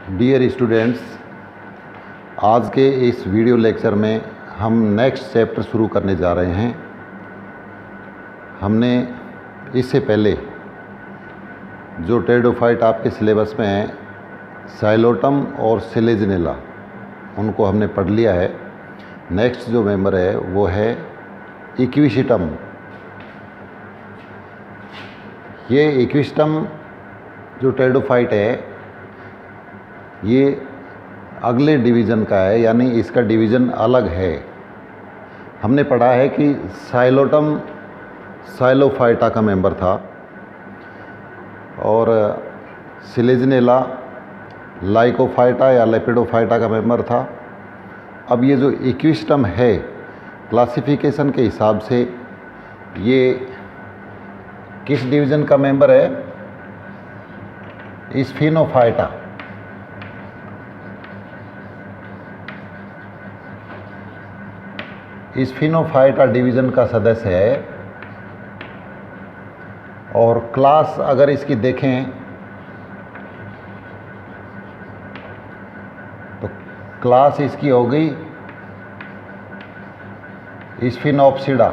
Dear students, आज के इस वीडियो लेक्चर में हम नेक्स्ट चैप्टर शुरू करने जा रहे हैं। हमने इससे पहले जो टेरिडोफाइट आपके सिलेबस में है, साइलोटम और सिलेजिनेला, उनको हमने पढ़ लिया है। नेक्स्ट जो मेंबर है वो है इक्विसिटम। ये इक्विसिटम जो टेरिडोफाइट है ये अगले डिवीज़न का है, यानी इसका डिवीज़न अलग है। हमने पढ़ा है कि साइलोटम साइलोफाइटा का मेंबर था और सिलेजिनेला लाइकोफाइटा या लेपिडोफाइटा का मेंबर था। अब ये जो इक्विसिटम है, क्लासिफिकेशन के हिसाब से ये किस डिवीज़न का मेंबर है? स्फिनोफाइटा। स्फिनोफाइटा डिवीज़न का सदस्य है। और क्लास अगर इसकी देखें तो क्लास इसकी हो गई स्फिनोप्सिडा।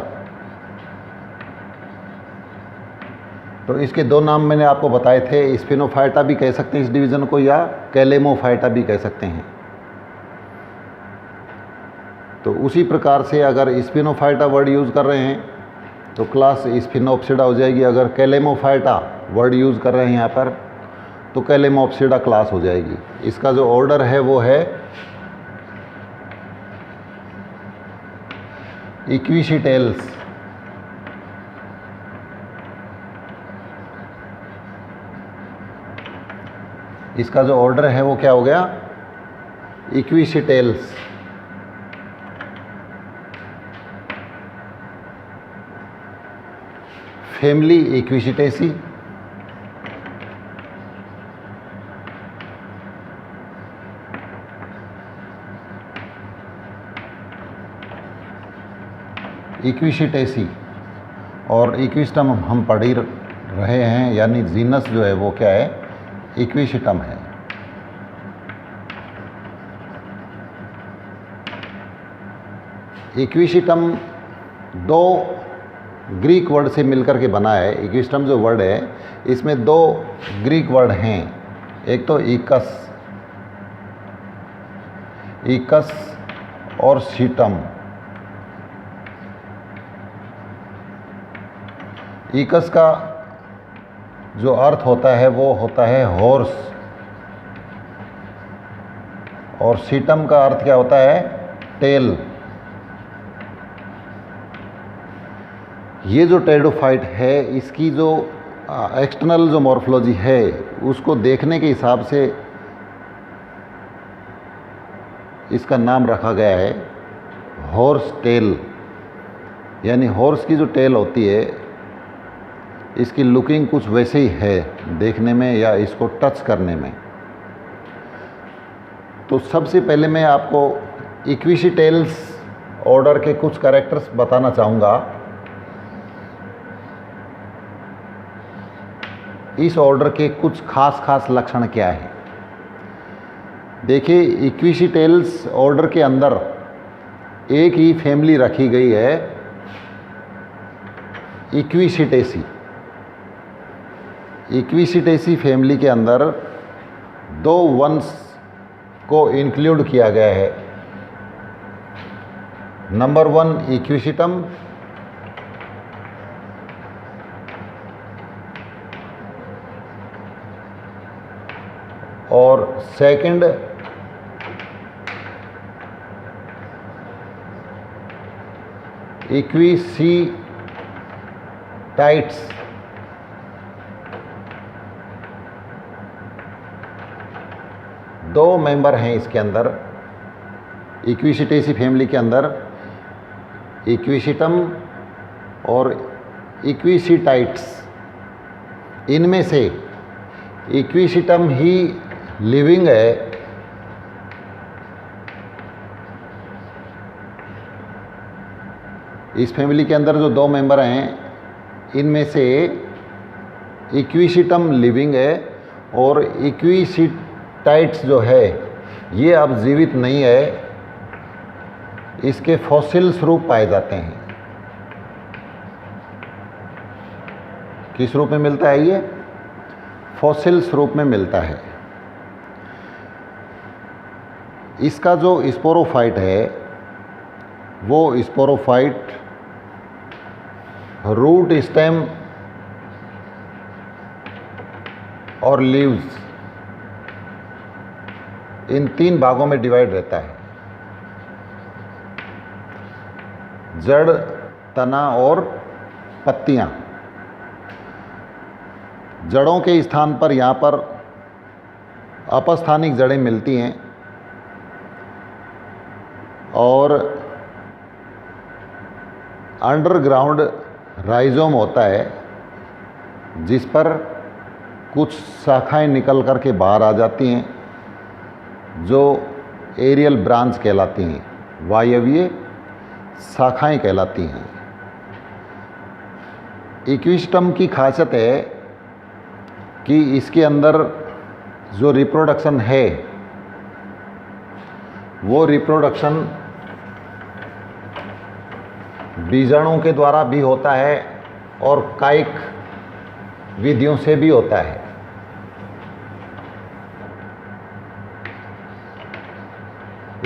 तो इसके दो नाम मैंने आपको बताए थे, स्फिनोफाइटा भी कह सकते हैं इस डिवीज़न को, या कैलेमोफाइटा भी कह सकते हैं। तो उसी प्रकार से अगर स्फिनोफाइटा वर्ड यूज़ कर रहे हैं तो क्लास स्फिनोप्सिडा हो जाएगी। अगर कैलेमोफाइटा वर्ड यूज़ कर रहे हैं यहाँ पर तो कैलेमोप्सिडा क्लास हो जाएगी। इसका जो ऑर्डर है वो है इक्विसिटेल्स। इसका जो ऑर्डर है वो क्या हो गया? इक्विसिटेल्स। फैमिली इक्विसिटेसी। इक्विसिटेसी और इक्विसिटम हम पढ़ ही रहे हैं, यानी जीनस जो है वो क्या है? इक्विसिटम है। इक्विसिटम दो ग्रीक वर्ड से मिलकर के बना है। इक्विसिटम जो वर्ड है इसमें दो ग्रीक वर्ड हैं। एक तो इकस और सीटम। इकस का जो अर्थ होता है वो होता है हॉर्स, और सीटम का अर्थ क्या होता है? टेल। ये जो टेरिडोफाइट है इसकी जो एक्सटर्नल जो मॉर्फोलॉजी है उसको देखने के हिसाब से इसका नाम रखा गया है हॉर्स टेल। यानी हॉर्स की जो टेल होती है इसकी लुकिंग कुछ वैसे ही है देखने में या इसको टच करने में। तो सबसे पहले मैं आपको इक्विसिटेल्स ऑर्डर के कुछ कैरेक्टर्स बताना चाहूँगा। इस ऑर्डर के कुछ खास लक्षण क्या है? देखिए, इक्विसिटेल्स ऑर्डर के अंदर एक ही फैमिली रखी गई है, इक्विसिटेसी। इक्विसिटेसी फैमिली के अंदर दो वंश को इंक्लूड किया गया है। नंबर 1 इक्विसिटम और सेकंड इक्विसिटाइट्स। दो मेंबर हैं इसके अंदर, इक्विसिटेसी फैमिली के अंदर, इक्विसिटम और इक्विसिटाइट्स। इनमें से इक्विसिटम ही लिविंग है, इस फैमिली के अंदर जो दो मेंबर हैं इनमें से इक्विसिटम लिविंग है और टाइट्स जो है ये अब जीवित नहीं है, इसके फॉसिल्स रूप पाए जाते हैं। किस रूप में मिलता है ये? फॉसिल्स रूप में मिलता है। इसका जो स्पोरोफाइट है वो स्पोरोफाइट रूट, स्टेम और लीव्स इन 3 भागों में डिवाइड रहता है, जड़, तना और पत्तियां। जड़ों के स्थान पर यहाँ पर अपस्थानिक जड़ें मिलती हैं और अंडरग्राउंड राइजोम होता है जिस पर कुछ शाखाएं निकल कर के बाहर आ जाती हैं जो एरियल ब्रांच कहलाती हैं, वायवीय शाखाएं कहलाती हैं। इक्विस्टम की खासियत है कि इसके अंदर जो रिप्रोडक्शन है वो रिप्रोडक्शन बीजाणुओं के द्वारा भी होता है और कायिक विधियों से भी होता है।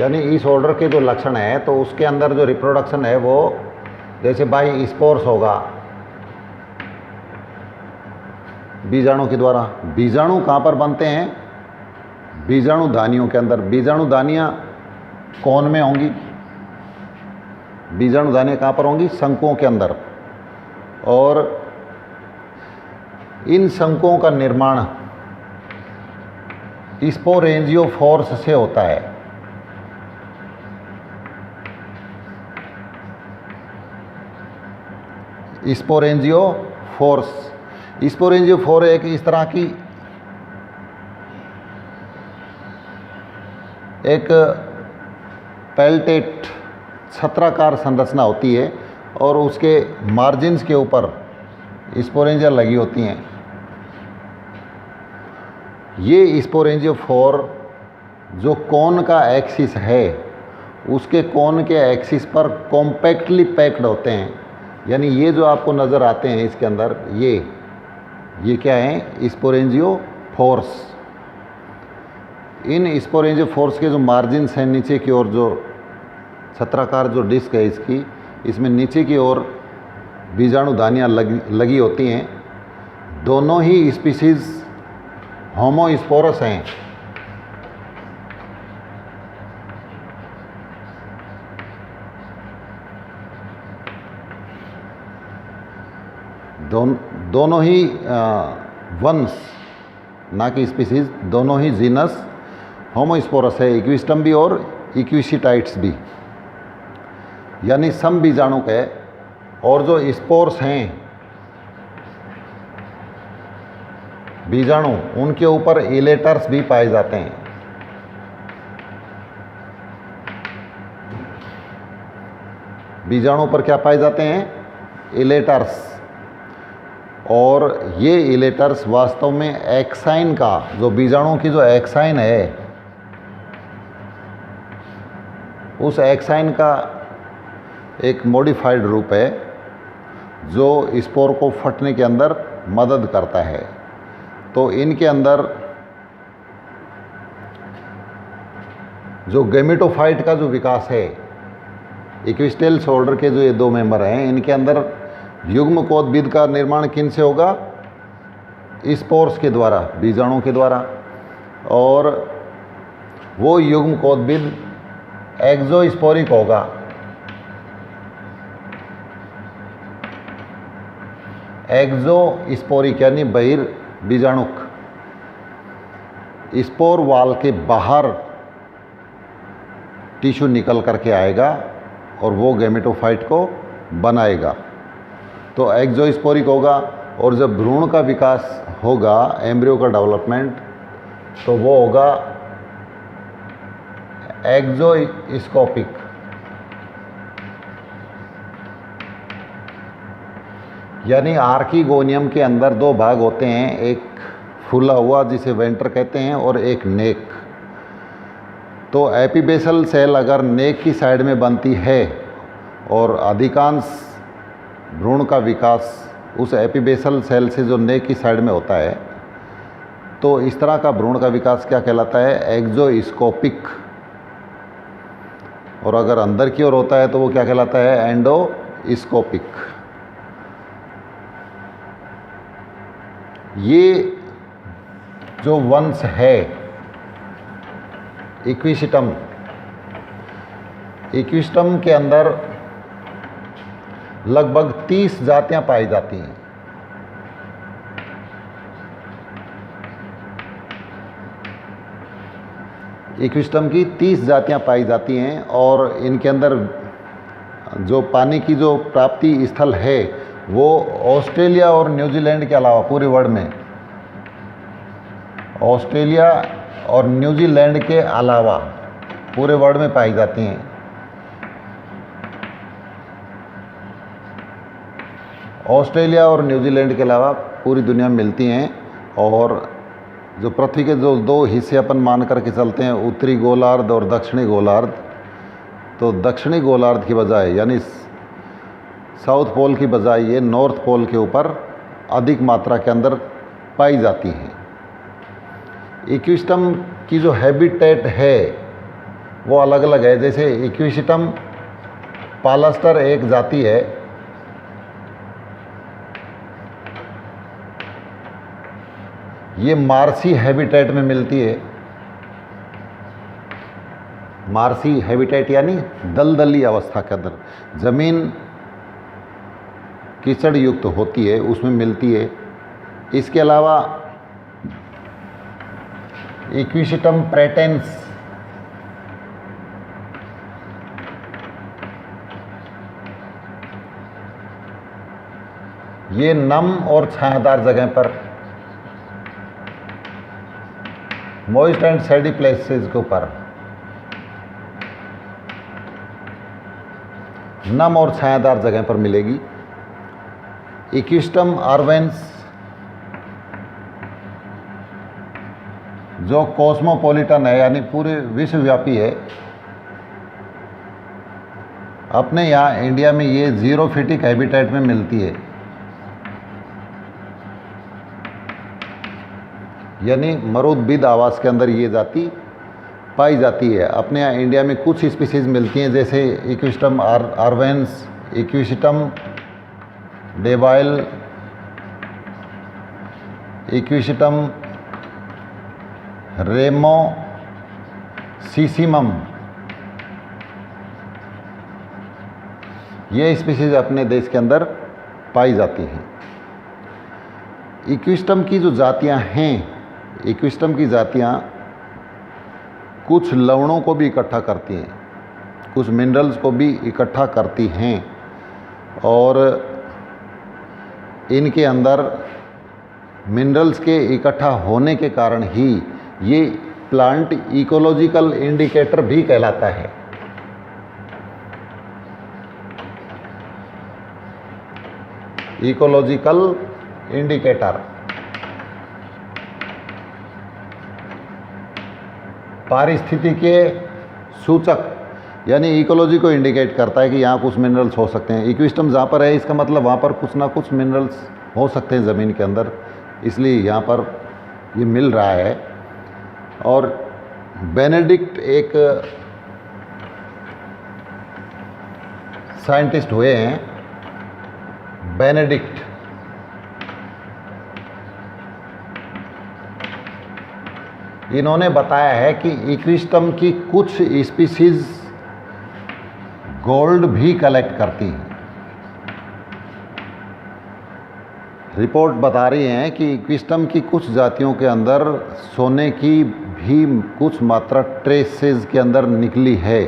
यानी इस ऑर्डर के जो लक्षण है तो उसके अंदर जो रिप्रोडक्शन है वो जैसे बाई स्पोर्स होगा बीजाणु के द्वारा। बीजाणु कहाँ पर बनते हैं? बीजाणु दानियों के अंदर। बीजाणु दानियाँ कौन में होंगी? बीजाणु दानियाँ कहाँ पर होंगी? शंकुओं के अंदर। और इन शंकुओं का निर्माण स्पोरेंजियोफोर्स से होता है। स्पोरेंजियोफोर्स, स्पोरेंजियोफोर एक इस तरह की एक पेल्टेट छत्राकार संरचना होती है और उसके मार्जिन्स के ऊपर स्पोरेंजिया लगी होती हैं। ये स्पोरेंजियोफोर जो कोन का एक्सिस है उसके कोन के एक्सिस पर कॉम्पैक्टली पैक्ड होते हैं। यानी ये जो आपको नज़र आते हैं इसके अंदर ये क्या हैं? स्पोरेंजियोफोर्स। इन स्पोरेंजियोफोर्स के जो मार्जिन्स हैं नीचे की ओर, जो छत्राकार जो डिस्क है इसकी, इसमें नीचे की ओर बीजाणु दानियाँ लगी होती हैं। दोनों ही स्पीसीज होमोस्पोरस हैं। दोनों ही वंश, ना कि स्पीसीज, दोनों ही जीनस होमोस्पोरस है, इक्विस्टम भी और इक्विसिटाइट्स भी। यानी सम बीजाणु के। और जो स्पोर्स हैं बीजाणु, उनके ऊपर इलेटर्स भी पाए जाते हैं। बीजाणु पर क्या पाए जाते हैं? इलेटर्स। और ये इलेटर्स वास्तव में एक्साइन का, जो बीजाणु की जो एक्साइन है, उस एक्साइन का एक मॉडिफाइड रूप है जो स्पोर को फटने के अंदर मदद करता है। तो इनके अंदर जो गैमेटोफाइट का जो विकास है, इक्विस्टेल्स ऑर्डर के जो ये 2 मेंबर हैं, इनके अंदर युग्मकोद्भिद का निर्माण किन से होगा? स्पोर्स के द्वारा, बीजाणु के द्वारा। और वो युग्मकोद्भिद एक्सोस्पोरिक होगा। एक्सोस्पोरिक यानी बहिर्बीजाणुक। स्पोर वाल के बाहर टिश्यू निकल करके आएगा और वो गैमेटोफाइट को बनाएगा। तो एक्सोस्पोरिक होगा। और जब भ्रूण का विकास होगा, एम्ब्रियो का डेवलपमेंट, तो वो होगा एक्सोस्कोपिक। यानी आर्किगोनियम के अंदर 2 भाग होते हैं, एक फूला हुआ जिसे वेंटर कहते हैं, और एक नेक। तो एपिबेसल सेल अगर नेक की साइड में बनती है और अधिकांश भ्रूण का विकास उस एपिबेसल सेल से जो नेक की साइड में होता है, तो इस तरह का भ्रूण का विकास क्या कहलाता है? एक्सोस्कोपिक। और अगर अंदर की ओर होता है तो वो क्या कहलाता है? एंडोस्कोपिक। ये जो वंश है इक्विस्टम, इक्विस्टम के अंदर लगभग 30 जातियां पाई जाती हैं। इक्विस्टम की 30 जातियां पाई जाती हैं, और इनके अंदर जो पानी की जो प्राप्ति स्थल है वो ऑस्ट्रेलिया और न्यूजीलैंड के अलावा पूरे वर्ल्ड में, ऑस्ट्रेलिया और न्यूजीलैंड के अलावा पूरे वर्ल्ड में पाई जाती हैं। ऑस्ट्रेलिया और न्यूजीलैंड के अलावा पूरी दुनिया में मिलती हैं। और जो पृथ्वी के जो दो हिस्से अपन मान करके चलते हैं, उत्तरी गोलार्ध और दक्षिणी गोलार्ध, तो दक्षिणी गोलार्ध की बजाय यानी साउथ पोल की बजाय ये नॉर्थ पोल के ऊपर अधिक मात्रा के अंदर पाई जाती हैं। इक्विस्टम की जो हैबिटेट है वो अलग अलग है। जैसे इक्विस्टम पालास्टर एक जाति है, ये मार्सी हैबिटेट में मिलती है। मार्सी हैबिटेट यानी दलदली अवस्था के अंदर, ज़मीन कीचड़ युक्त होती है, उसमें मिलती है। इसके अलावा इक्विस्टम प्रेटेंस, ये नम और छायादार जगह पर, मॉइस्ट एंड सैडी प्लेसेस के ऊपर, नम और छायादार जगह पर मिलेगी। इक्विस्टम आर्वेंस जो कॉस्मोपॉलिटन है यानी पूरे विश्वव्यापी है, अपने यहाँ इंडिया में ये ज़ीरोफिटिक हैबिटेट में मिलती है, यानी मरुद्भिद आवास के अंदर ये जाति पाई जाती है। अपने यहाँ इंडिया में कुछ स्पीसीज मिलती हैं, जैसे इक्विस्टम आर्वेंस, इक्विस्टम डेवाइल, इक्विस्टम रेमो सीसीमम, ये स्पीसीज अपने देश के अंदर पाई जाती हैं। इक्विस्टम की जो जातियां हैं, इक्विस्टम की जातियां कुछ लवणों को भी इकट्ठा करती हैं, कुछ मिनरल्स को भी इकट्ठा करती हैं, और इनके अंदर मिनरल्स के इकट्ठा होने के कारण ही ये प्लांट इकोलॉजिकल इंडिकेटर भी कहलाता है। इकोलॉजिकल इंडिकेटर पारिस्थितिकीय सूचक, यानी इकोलॉजी को इंडिकेट करता है कि यहाँ कुछ मिनरल्स हो सकते हैं। इक्विस्टम जहाँ पर है इसका मतलब वहाँ पर कुछ ना कुछ मिनरल्स हो सकते हैं ज़मीन के अंदर, इसलिए यहाँ पर ये मिल रहा है। और बेनेडिक्ट एक साइंटिस्ट हुए हैं, बेनेडिक्ट, इन्होंने बताया है कि इक्विस्टम की कुछ स्पीसीज गोल्ड भी कलेक्ट करती हैं। रिपोर्ट बता रही हैं कि इक्विस्टम की कुछ जातियों के अंदर सोने की भी कुछ मात्रा ट्रेसेस के अंदर निकली है,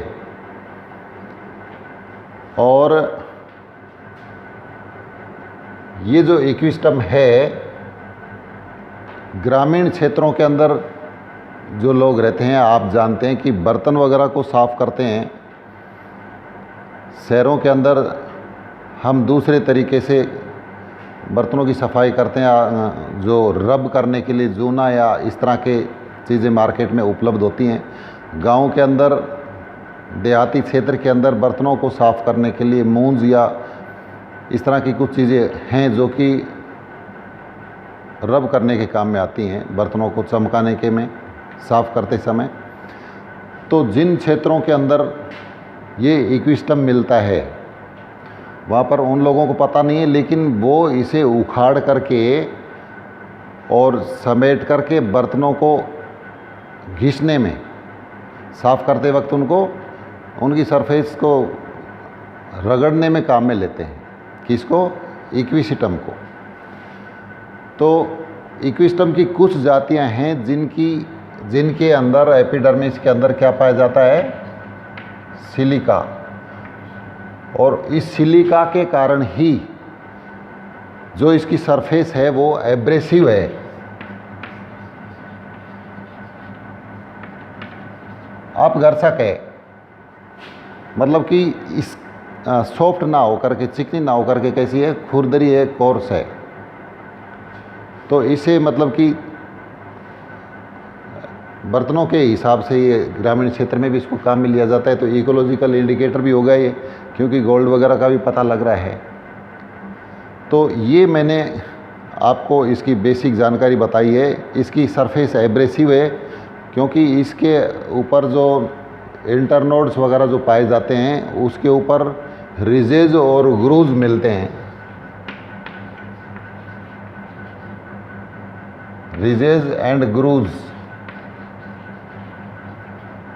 और ये जो इक्विस्टम है ग्रामीण क्षेत्रों के अंदर जो लोग रहते हैं, आप जानते हैं कि बर्तन वगैरह को साफ़ करते हैं। शहरों के अंदर हम दूसरे तरीके से बर्तनों की सफाई करते हैं, जो रब करने के लिए जूना या इस तरह के चीज़ें मार्केट में उपलब्ध होती हैं। गांव के अंदर, देहाती क्षेत्र के अंदर बर्तनों को साफ़ करने के लिए मूंज या इस तरह की कुछ चीज़ें हैं जो कि रब करने के काम में आती हैं, बर्तनों को चमकाने के में साफ़ करते समय। तो जिन क्षेत्रों के अंदर ये इक्विस्टम मिलता है वहाँ पर उन लोगों को पता नहीं है, लेकिन वो इसे उखाड़ करके और समेट करके बर्तनों को घिसने में, साफ़ करते वक्त उनकी सरफेस को रगड़ने में काम में लेते हैं। किसको? इक्विस्टम को। तो इक्विस्टम की कुछ जातियां हैं जिनके अंदर, एपिडर्मिस के अंदर क्या पाया जाता है? सिलिका। और इस सिलिका के कारण ही जो इसकी सरफेस है वो एब्रेसिव है। अपघर्षक है, मतलब कि इस सॉफ्ट ना हो करके, चिकनी ना हो करके कैसी है? खुरदरी है, कोर्स है। तो इसे मतलब कि बर्तनों के हिसाब से ये ग्रामीण क्षेत्र में भी इसको काम में लिया जाता है। तो इकोलॉजिकल इंडिकेटर भी होगा ये, क्योंकि गोल्ड वगैरह का भी पता लग रहा है। तो ये मैंने आपको इसकी बेसिक जानकारी बताई है। इसकी सरफेस एब्रेसिव है क्योंकि इसके ऊपर जो इंटरनोड्स वगैरह जो पाए जाते हैं उसके ऊपर रिजेज और ग्रूज मिलते हैं। रिजेज एंड ग्रूज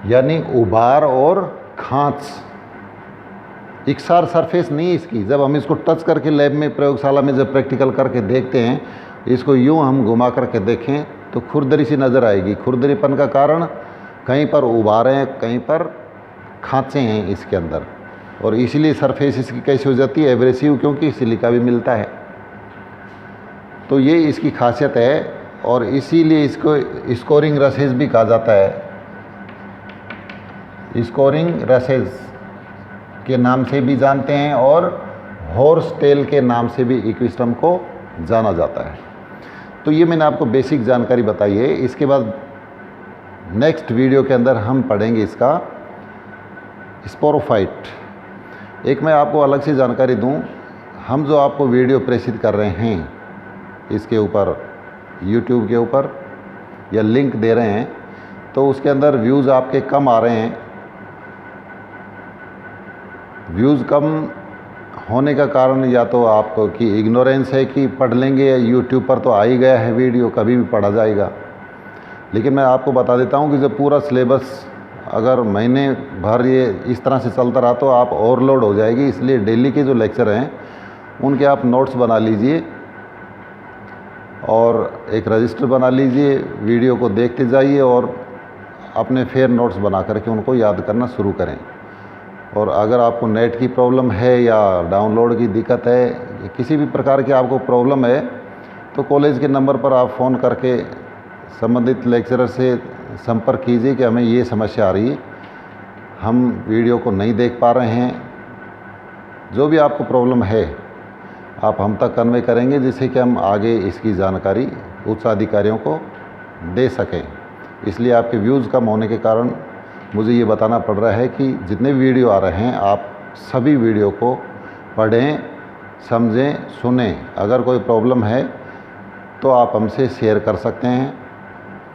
यानी उभार और खांच। इकसार सरफेस नहीं है इसकी। जब हम इसको टच करके लैब में, प्रयोगशाला में जब प्रैक्टिकल करके देखते हैं, इसको यूँ हम घुमा करके देखें तो खुरदरी सी नज़र आएगी। खुरदरीपन का कारण कहीं पर उभार हैं, कहीं पर खांचे हैं इसके अंदर, और इसीलिए सरफेस इसकी कैसी हो जाती है? एब्रेसिव, क्योंकि सिलिका भी मिलता है। तो ये इसकी खासियत है और इसीलिए इसको स्कोरिंग रसेज भी कहा जाता है। स्कोरिंग रसेज के नाम से भी जानते हैं और हॉर्स टेल के नाम से भी इक्विस्टम को जाना जाता है। तो ये मैंने आपको बेसिक जानकारी बताई है। इसके बाद नेक्स्ट वीडियो के अंदर हम पढ़ेंगे इसका स्पोरोफाइट। एक मैं आपको अलग से जानकारी दूं, हम जो आपको वीडियो प्रेषित कर रहे हैं इसके ऊपर, YouTube के ऊपर या लिंक दे रहे हैं, तो उसके अंदर व्यूज़ आपके कम आ रहे हैं। व्यूज़ कम होने का कारण या तो आपकी इग्नोरेंस है कि पढ़ लेंगे, या YouTube पर तो आ ही गया है वीडियो, कभी भी पढ़ा जाएगा। लेकिन मैं आपको बता देता हूँ कि जब पूरा सिलेबस अगर महीने भर ये इस तरह से चलता रहा तो आप ओवरलोड हो जाएगी। इसलिए डेली के जो लेक्चर हैं उनके आप नोट्स बना लीजिए और एक रजिस्टर बना लीजिए, वीडियो को देखते जाइए और अपने फेयर नोट्स बना करके उनको याद करना शुरू करें। और अगर आपको नेट की प्रॉब्लम है या डाउनलोड की दिक्कत है, किसी भी प्रकार की आपको प्रॉब्लम है, तो कॉलेज के नंबर पर आप फ़ोन करके संबंधित लेक्चरर से संपर्क कीजिए कि हमें ये समस्या आ रही है, हम वीडियो को नहीं देख पा रहे हैं। जो भी आपको प्रॉब्लम है आप हम तक कन्वे करेंगे, जिससे कि हम आगे इसकी जानकारी उच्च अधिकारियों को दे सकें। इसलिए आपके व्यूज़ कम होने के कारण मुझे ये बताना पड़ रहा है कि जितने वीडियो आ रहे हैं आप सभी वीडियो को पढ़ें, समझें, सुनें। अगर कोई प्रॉब्लम है तो आप हमसे शेयर कर सकते हैं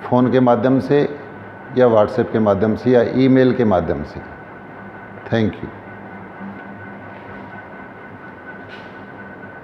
फ़ोन के माध्यम से या व्हाट्सएप के माध्यम से या ईमेल के माध्यम से। Thank you.